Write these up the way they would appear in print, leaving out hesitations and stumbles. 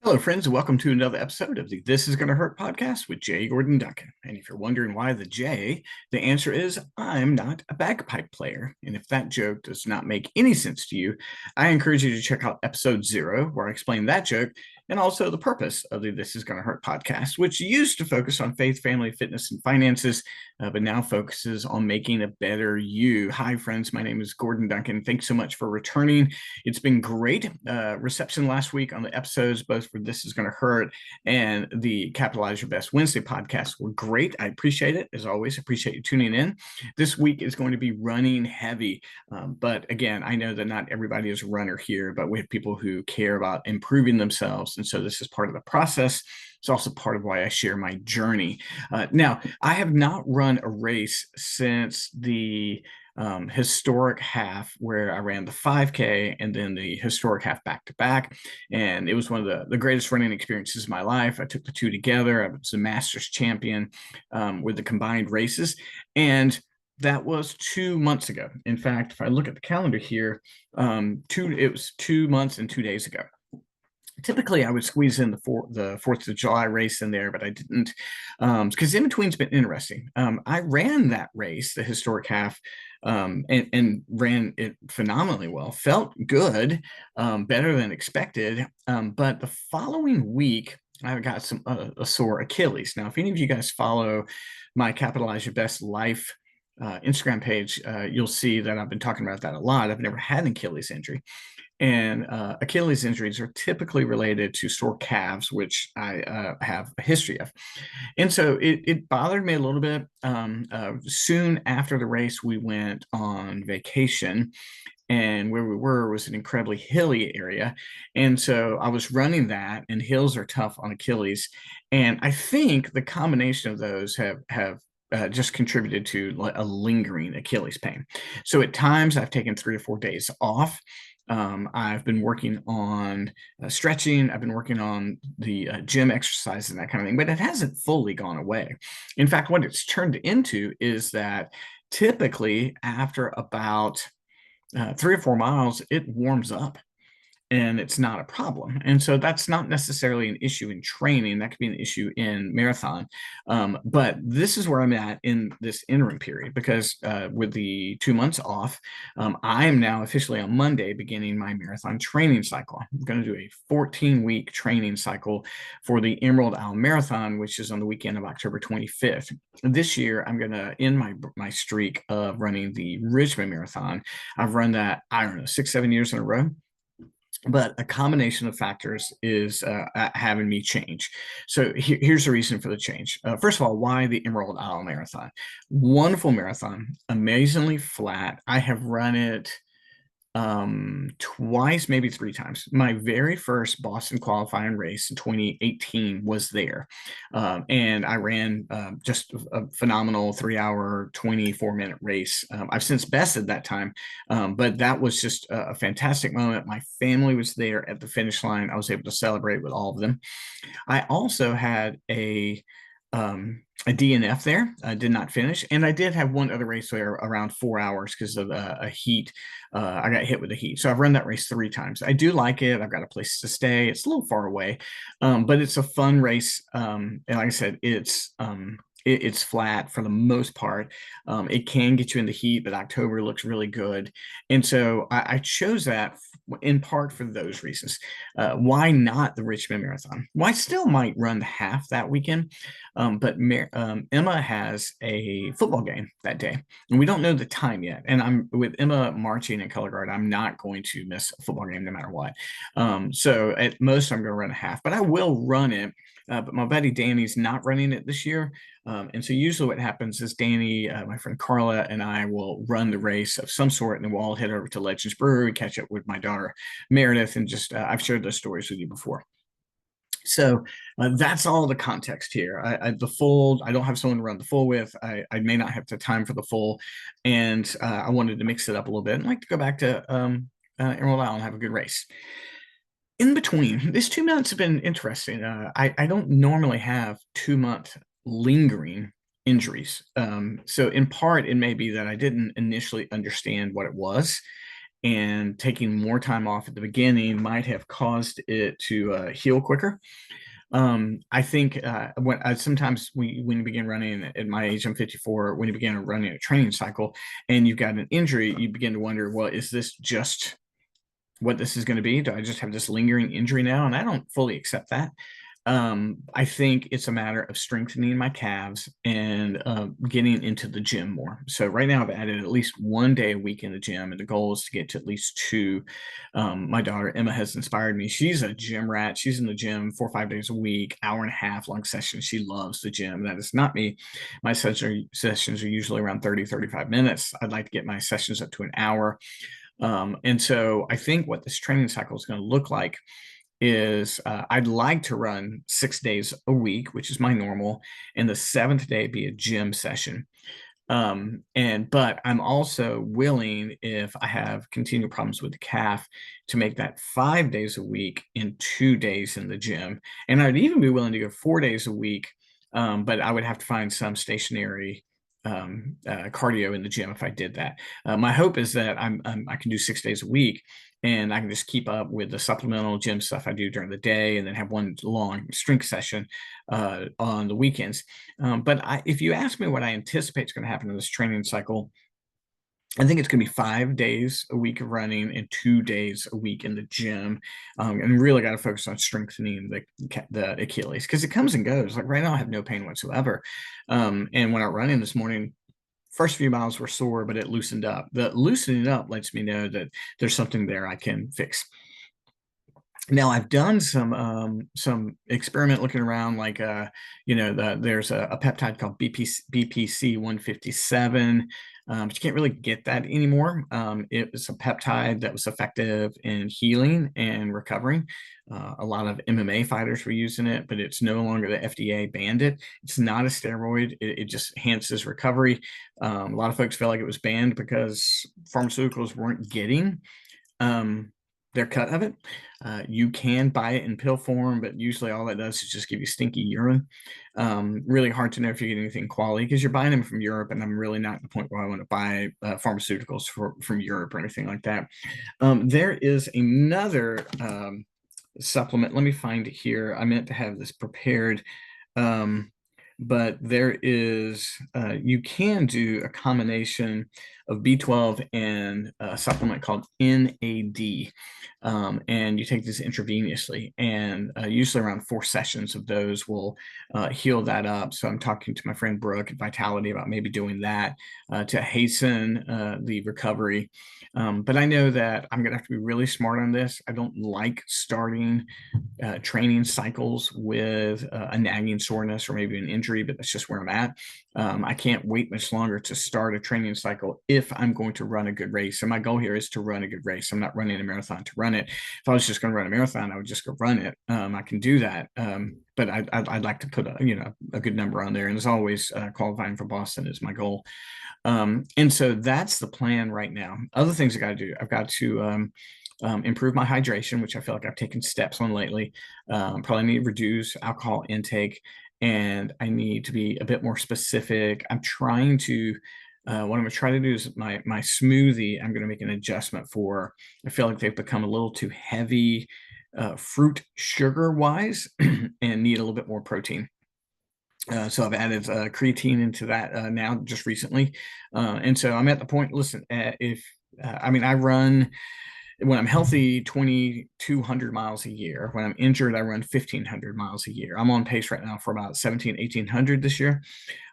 Hello, friends, and welcome to another episode of the This Is Gonna Hurt podcast with Jay Gordon Duncan. And if you're wondering why the J, the answer is I'm not a bagpipe player. And if that joke does not make any sense to you, I encourage you to check out episode 0, where I explain that joke and also the purpose of the This Is Gonna Hurt podcast, which used to focus on faith, family, fitness, and finances, but now focuses on making a better you. Hi, friends. My name is Gordon Duncan. Thanks so much for returning. It's been great reception last week on the episodes, both for This Is Gonna Hurt and the Capitalize Your Best Wednesday podcast were great. I appreciate it. As always, appreciate you tuning in. This week is going to be running heavy. But again, I know that not everybody is a runner here, but we have people who care about improving themselves. And so this is part of the process. It's also part of why I share my journey. Now, I have not run a race since the historic half where I ran the 5K and then the historic half back to back. And it was one of the greatest running experiences of my life. I took the two together. I was a Masters champion with the combined races. And that was 2 months ago. In fact, if I look at the calendar here, it was 2 months and 2 days ago. Typically, I would squeeze in the 4th of July race in there, but I didn't, because in between's been interesting. I ran that race, the historic half, and ran it phenomenally well. Felt good, better than expected. But the following week, I got a sore Achilles. Now, if any of you guys follow my Capitalize Your Best Life Instagram page, you'll see that I've been talking about that a lot. I've never had an Achilles injury. And Achilles injuries are typically related to sore calves, which I have a history of. And so it bothered me a little bit. Soon after the race, we went on vacation, and where we were was an incredibly hilly area. And so I was running that, and hills are tough on Achilles. And I think the combination of those have just contributed to a lingering Achilles pain. So at times I've taken 3 or 4 days off. I've been working on stretching. I've been working on the gym exercises and that kind of thing, but it hasn't fully gone away. In fact, what it's turned into is that typically after about 3 or 4 miles, it warms up and it's not a problem. And so that's not necessarily an issue in training. That could be an issue in marathon. But this is where I'm at in this interim period because with the 2 months off, I am now officially on Monday beginning my marathon training cycle. I'm going to do a 14-week training cycle for the Emerald Isle Marathon, which is on the weekend of October 25th. This year, I'm going to end my streak of running the Richmond Marathon. I've run that, I don't know, 6, 7 years in a row. But a combination of factors is having me change. So here's the reason for the change. First of all, why the Emerald Isle Marathon? Wonderful marathon, amazingly flat. I have run it twice, maybe 3 times. My very first Boston qualifying race in 2018 was there. And I ran just a phenomenal 3-hour, 24-minute race. I've since bested that time, but that was just a fantastic moment. My family was there at the finish line. I was able to celebrate with all of them. I also had a DNF there. I did not finish. And I did have one other race there around 4 hours because of a heat. I got hit with the heat. So I've run that race 3 times. I do like it. I've got a place to stay. It's a little far away, but it's a fun race. And like I said, it's flat for the most part. It can get you in the heat, but October looks really good. And so I chose that in part for those reasons. Why not the Richmond Marathon? Well, I still might run the half that weekend, but Emma has a football game that day, and we don't know the time yet. And I'm with Emma marching in color guard. I'm not going to miss a football game no matter what. So at most, I'm going to run a half, but I will run it. But my buddy Danny's not running it this year. And so usually what happens is Danny, my friend Carla, and I will run the race of some sort, and then we'll all head over to Legends Brewery, catch up with my daughter Meredith, and just I've shared those stories with you before. So that's all the context here. I don't have someone to run the full with. I may not have the time for the full, and I wanted to mix it up a little bit. I'd like to go back to Emerald Isle and have a good race. In between, these 2 months have been interesting. I don't normally have 2 month lingering injuries. So in part, it may be that I didn't initially understand what it was. and taking more time off at the beginning might have caused it to heal quicker. I think sometimes when you begin running at my age, I'm 54, when you begin running a training cycle and you've got an injury, you begin to wonder, well, is this just what this is going to be? Do I just have this lingering injury now? And I don't fully accept that. I think it's a matter of strengthening my calves and getting into the gym more. So right now I've added at least 1 day a week in the gym, and the goal is to get to at least two. My daughter Emma has inspired me. She's a gym rat. She's in the gym 4 or 5 days a week, hour and a half long sessions. She loves the gym. That is not me. My sessions are usually around 30, 35 minutes. I'd like to get my sessions up to an hour. And so I think what this training cycle is going to look like is I'd like to run 6 days a week, which is my normal, and the seventh day be a gym session. But I'm also willing, if I have continual problems with the calf, to make that 5 days a week in 2 days in the gym. And I'd even be willing to go 4 days a week, but I would have to find some stationary cardio in the gym if I did that. My hope is that I can do 6 days a week, and I can just keep up with the supplemental gym stuff I do during the day, and then have one long strength session on the weekends. If you ask me what I anticipate is going to happen in this training cycle, I think it's going to be 5 days a week of running and 2 days a week in the gym, and really got to focus on strengthening the Achilles, because it comes and goes. Like right now, I have no pain whatsoever, and when I running this morning, first few miles were sore, but it loosened up. The loosening up lets me know that there's something there I can fix. Now I've done some experiment looking around, like there's a peptide called BPC 157, but you can't really get that anymore. It was a peptide that was effective in healing and recovering. A lot of MMA fighters were using it, but it's no longer, the FDA banned it. It's not a steroid. It just enhances recovery. A lot of folks feel like it was banned because pharmaceuticals weren't getting their cut of it. You can buy it in pill form, but usually all that does is just give you stinky urine. Really hard to know if you get anything quality, because you're buying them from Europe, and I'm really not at the point where I want to buy pharmaceuticals from Europe or anything like that. There is another supplement. Let me find it here. I meant to have this prepared. But there is, you can do a combination of B12 and a supplement called NAD. And you take this intravenously, and usually around 4 sessions of those will heal that up. So I'm talking to my friend Brooke at Vitality about maybe doing that to hasten the recovery. But I know that I'm going to have to be really smart on this. I don't like starting training cycles with a nagging soreness or maybe an injury, but that's just where I'm at. I can't wait much longer to start a training cycle if I'm going to run a good race. And my goal here is to run a good race. I'm not running a marathon to run it. If I was just going to run a marathon, I would just go run it. I can do that. But I'd like to put a good number on there. And as always, qualifying for Boston is my goal. And so that's the plan right now. Other things I got to do, I've got to improve my hydration, which I feel like I've taken steps on lately. Probably need to reduce alcohol intake, and I need to be a bit more specific. I'm trying to, what I'm going to try to do is my smoothie, I'm going to make an adjustment for. I feel like they've become a little too heavy fruit sugar wise and need a little bit more protein. So I've added creatine into that now just recently. And so I'm at the point, listen, if I run, when I'm healthy, 2,200 miles a year. When I'm injured, I run 1,500 miles a year. I'm on pace right now for about 1,800 this year.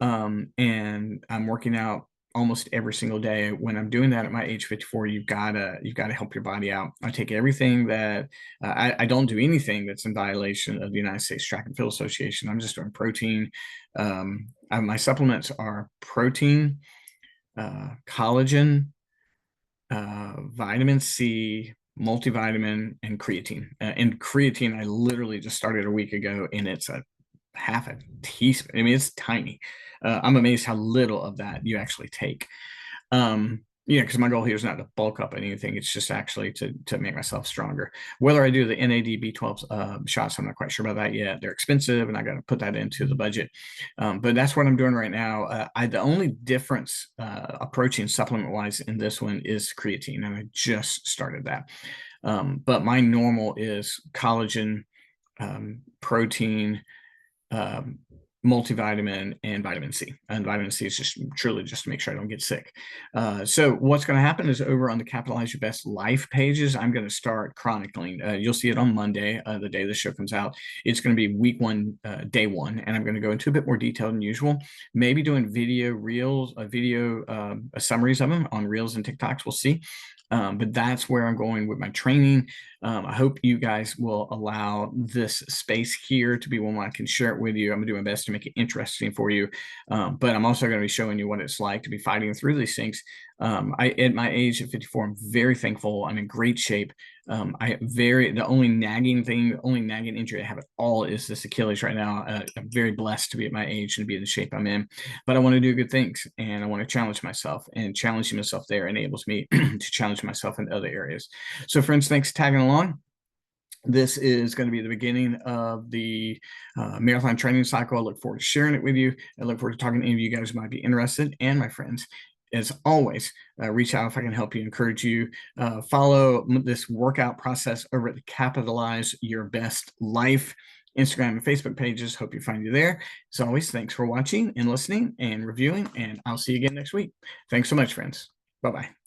And I'm working out almost every single day. When I'm doing that at my age 54, you've got to help your body out. I take everything that I don't do anything that's in violation of the United States Track and Field Association. I'm just doing protein. My supplements are protein, collagen, vitamin C, multivitamin, and creatine. And creatine, I literally just started a week ago, and it's a half a teaspoon. I mean, it's tiny. I'm amazed how little of that you actually take. Yeah, because my goal here is not to bulk up anything. It's just actually to make myself stronger. Whether I do the NAD B12 shots, I'm not quite sure about that yet. They're expensive, and I got to put that into the budget. But that's what I'm doing right now. The only difference approaching supplement wise in this one is creatine, and I just started that. But my normal is collagen, protein, um, multivitamin, and vitamin C. And vitamin C is just truly just to make sure I don't get sick. So what's going to happen is over on the Capitalize Your Best Life pages, I'm going to start chronicling. You'll see it on Monday, the day the show comes out. It's going to be week one, day one, and I'm going to go into a bit more detail than usual. Maybe doing video reels, summaries of them on reels and TikToks. We'll see. But that's where I'm going with my training. I hope you guys will allow this space here to be one where I can share it with you. I'm gonna do my best to make it interesting for you. But I'm also going to be showing you what it's like to be fighting through these things. At my age at 54, I'm very thankful. I'm in great shape. The only nagging injury I have at all is this Achilles right now. I'm very blessed to be at my age and to be in the shape I'm in, but I want to do good things and I want to challenge myself, and challenging myself there enables me to challenge myself in other areas. So friends, thanks for tagging along. This is going to be the beginning of the marathon training cycle. I look forward to sharing it with you. I look forward to talking to any of you guys who might be interested. And my friends, as always, reach out if I can help you, encourage you. Follow this workout process over at the Capitalize Your Best Life Instagram and Facebook pages. Hope you find you there. As always, thanks for watching and listening and reviewing, and I'll see you again next week. Thanks so much, friends. Bye-bye.